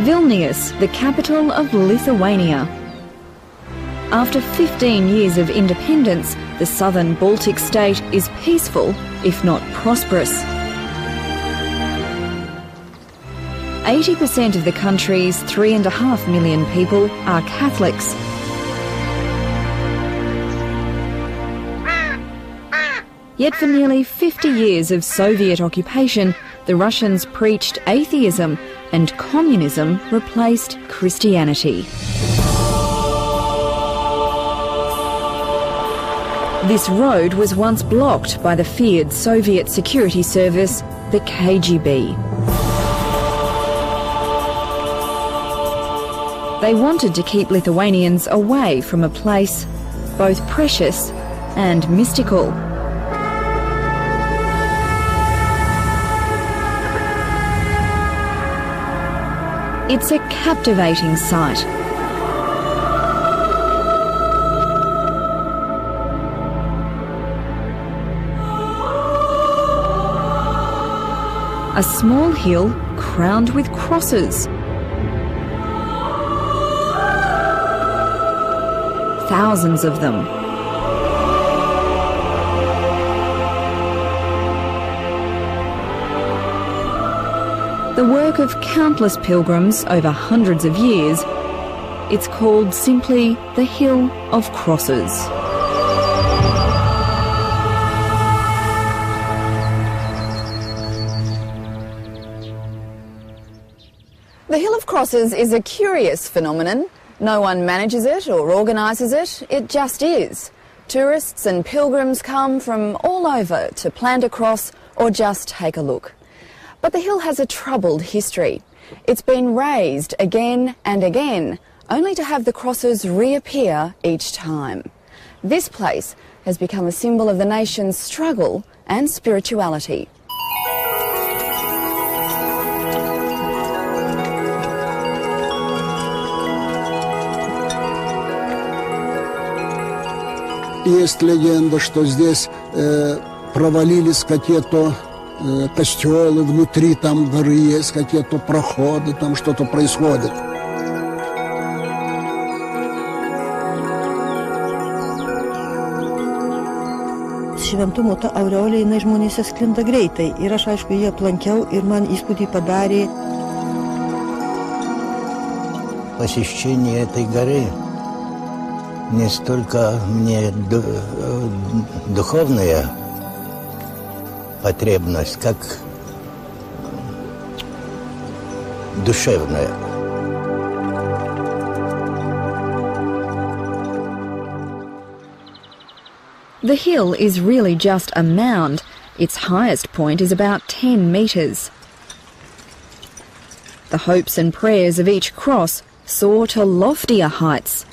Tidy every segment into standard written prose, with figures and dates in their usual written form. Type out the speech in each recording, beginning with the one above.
Vilnius, the capital of Lithuania. After 15 years of independence, the southern Baltic state is peaceful, if not prosperous. 80% of the country's 3.5 million people are Catholics. Yet for nearly 50 years of Soviet occupation, the Russians preached atheism and communism replaced Christianity. This road was once blocked by the feared Soviet security service, the KGB. They wanted to keep Lithuanians away from a place both precious and mystical. It's a captivating sight. A small hill crowned with crosses. Thousands of them. The work of countless pilgrims over hundreds of years, it's called simply the Hill of Crosses. The Hill of Crosses is a curious phenomenon. No one manages it or organises it, it just is. Tourists and pilgrims come from all over to plant a cross or just take a look. But the hill has a troubled history. It's been razed again and again, only to have the crosses reappear each time. This place has become a symbol of the nation's struggle and spirituality. Есть легенда, что здесь провалились какие-то костелы, внутри там горы есть какие-то проходы, там что-то происходит. Šventumo ta aureolė jinai žmonėse sklinda greitai ir aš aišku jį aplankiau ir man įspūdį padarė. Посещение этой горы не столько мне духовная потребность, как душевная. The hill is really just a mound. Its highest point is about 10 metres. The hopes and prayers of each cross soar to loftier heights.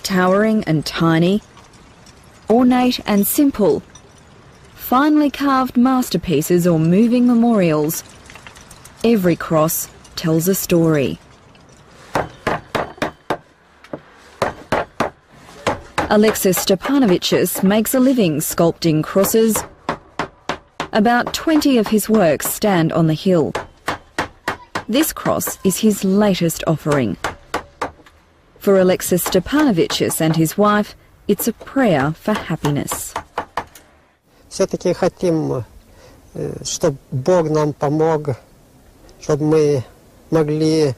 Towering and tiny, ornate and simple, finely carved masterpieces or moving memorials. Every cross tells a story. Alexis Stepanovicius makes a living sculpting crosses. About 20 of his works stand on the hill. This cross is his latest offering. For Alexis Stepanovicius and his wife, it's a prayer for happiness. Все-таки хотим, чтобы Бог нам помог, чтобы мы могли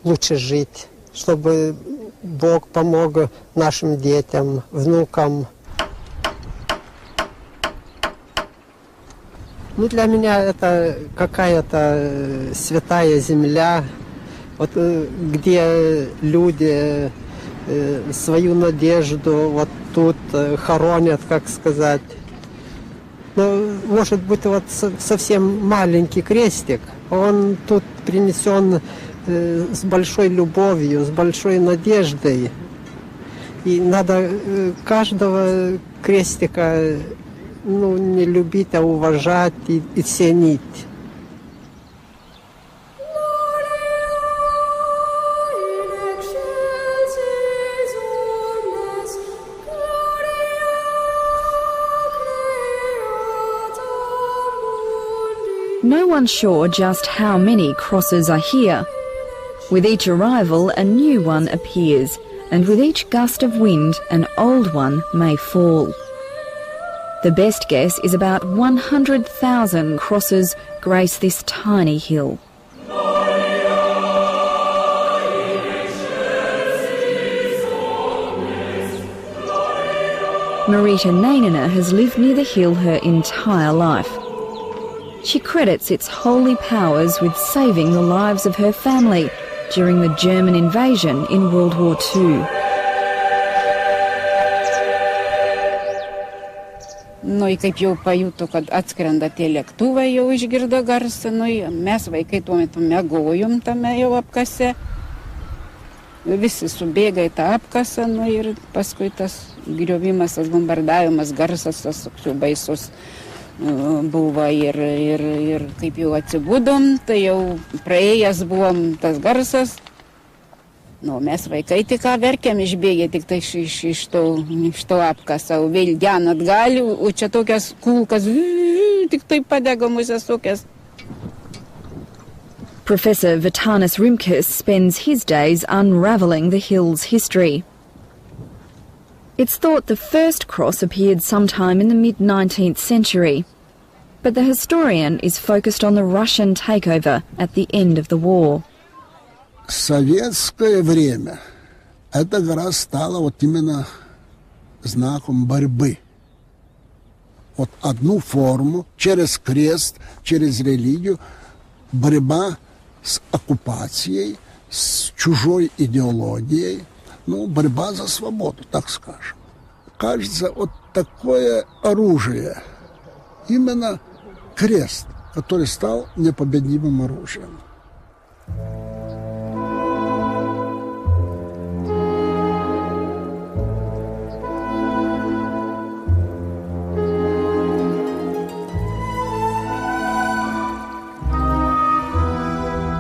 лучше жить, чтобы Бог помог нашим детям, внукам. Ну, для меня это какая-то святая земля, вот, где люди свою надежду вот тут хоронят, как сказать. Но, может быть, вот совсем маленький крестик, он тут принесен с большой любовью, с большой надеждой. И надо каждого крестика не любить, а уважать и ценить. No one's sure just how many crosses are here. With each arrival, a new one appears, and with each gust of wind, an old one may fall. The best guess is about 100,000 crosses grace this tiny hill. Marita Nainina has lived near the hill her entire life. She credits its holy powers with saving the lives of her family during the German invasion in World War II. Nu, kaip jau pajuto, kad atskrenda tie lėktuvai, jau išgirdo garsą, mes vaikai tuo metu miegojom tame jau apkase. Visi subėga į tą apkasą, ir paskui tas griovimas, tas bombardavimas, garsas, tas jau baisus buvo ir kaip jau atsibudom, tai jau praėjęs buvom tas garsas. Mes vaikai tik ką verkėm išbėgę, tik tai iš to apkasą, vėl gen atgal, o čia tokias kulkas, tik tai padega musės tokias. Professor Vitanis Rimkus spends his days unravelling the hill's history. It's thought the first cross appeared sometime in the mid-19th century, but the historian is focused on the Russian takeover at the end of the war. Советское время эта гора стала вот именно знаком борьбы. Вот одну форму, через крест, через религию, борьба с оккупацией, с чужой идеологией, борьба за свободу, так скажем. Кажется, вот такое оружие, именно крест, который стал непобедимым оружием.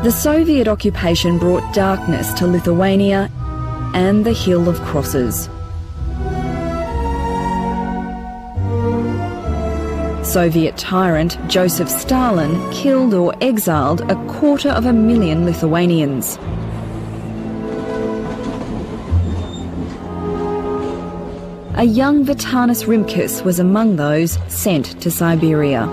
The Soviet occupation brought darkness to Lithuania and the Hill of Crosses. Soviet tyrant Joseph Stalin killed or exiled 250,000 Lithuanians. A young Vitanis Rimkus was among those sent to Siberia.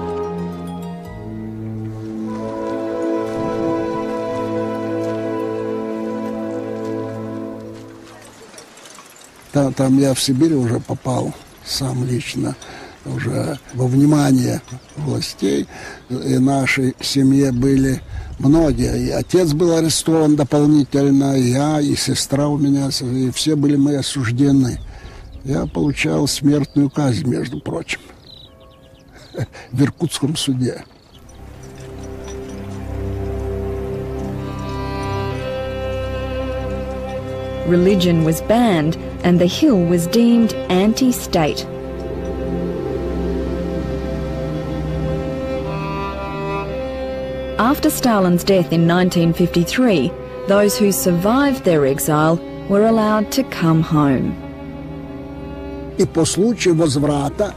Там я в Сибирь уже попал сам лично, уже во внимание властей. И нашей семье были многие. И отец был арестован дополнительно, и я, и сестра у меня, и все были мы осуждены. Я получал смертную казнь, между прочим, в Иркутском суде. Religion was banned and the hill was deemed anti-state. After Stalin's death in 1953, those who survived their exile were allowed to come home. И по случаю возврата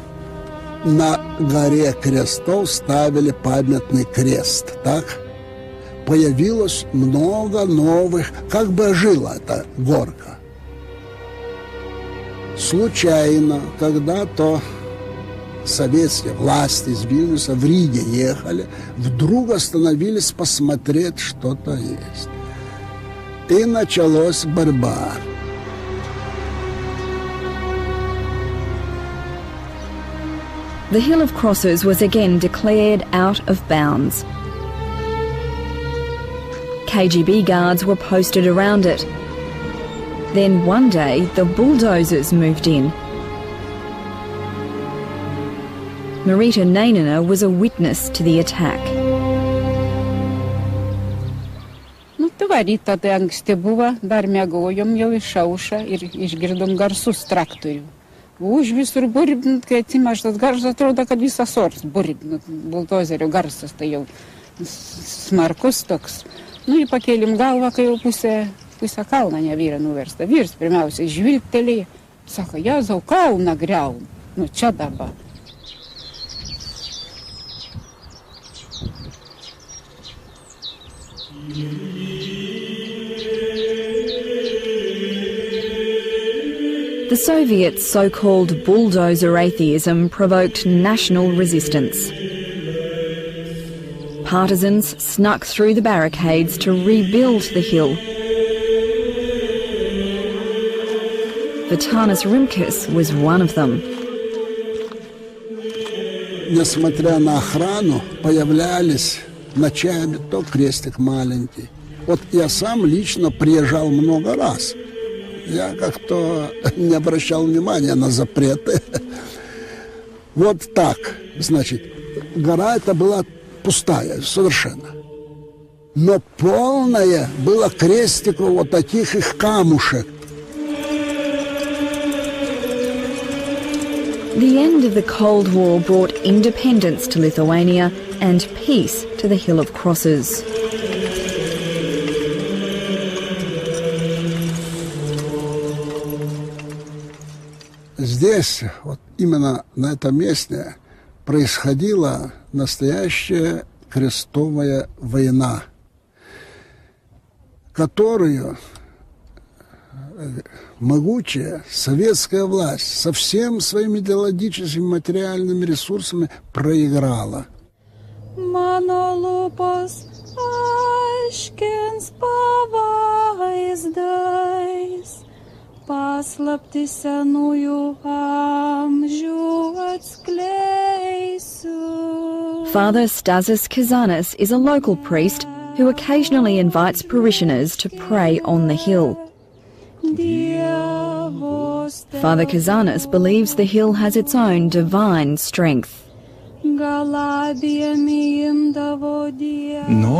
на горе крестов ставили памятный крест, так? Появилось много новых, как бы ожила эта горка. Случайно, когда-то советские власти из Вильнюса в Риге ехали, вдруг остановились посмотреть, что-то есть. И началась борьба. The Hill of Crosses was again declared out of bounds. KGB guards were posted around it. Then one day, the bulldozers moved in. Marita Nainina was a witness to the attack. Rytą tai anksti buvo, dar miegojom jau išaušą ir išgirdom garsus traktorių. Už visur burbint, kai atsimaš tas garsas, atrodo, kad visas oras burbint, buldozerio garsas, tai jau smarkus toks. Ir pakėlim galvą, kai jau pusę kalną nevyra nuversta. Vyrs pirmiausiai žvilgtelėjo, sako, Jėzau, kalną griaum, čia dabar. The Soviets' so-called bulldozer atheism provoked national resistance. Partisans snuck through the barricades to rebuild the hill. Vitanas Rimkus was one of them. Несмотря на охрану, появлялись ночами то крестик маленький. Вот я сам лично приезжал много раз. Я как-то не обращал внимания на запреты. Вот так, значит, гора эта была пустая совершенно. Но полная было крестиков вот таких их камушек. The end of the Cold War brought independence to Lithuania and peace to the Hill of Crosses. Здесь, вот именно на этом месте, происходила настоящая крестовая война, которую могучая советская власть со всеми своими идеологическими материальными ресурсами проиграла. Father Stasas Kazanis is a local priest who occasionally invites parishioners to pray on the hill. Father Kazanis believes the hill has its own divine strength. Но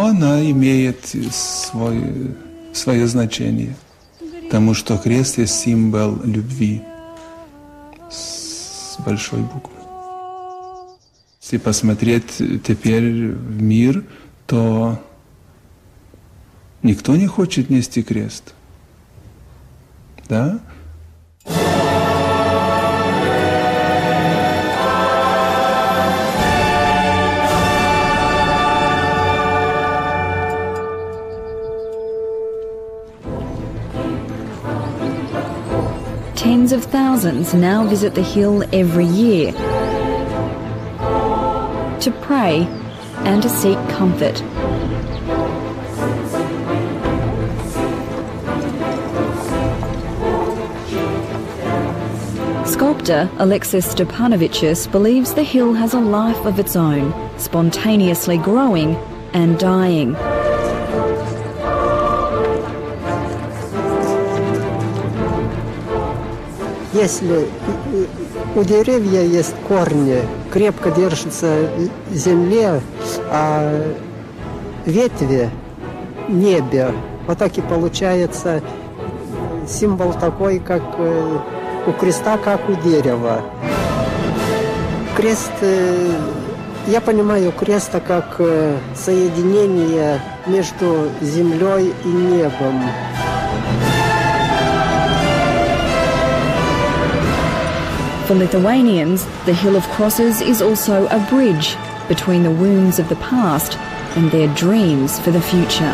она имеет свое значение, потому что крест есть символ любви с большой буквы. Если посмотреть теперь в мир, то никто не хочет нести крест. Да? Tens of thousands now visit the hill every year to pray and to seek comfort. Sculptor Alexis Stepanovicius believes the hill has a life of its own, spontaneously growing and dying. Если у деревья есть корни, крепко держатся в земле, а ветви в небе, вот так и получается символ такой, как у креста, как у дерева. Крест, я понимаю креста как соединение между землей и небом. For Lithuanians, the Hill of Crosses is also a bridge between the wounds of the past and their dreams for the future.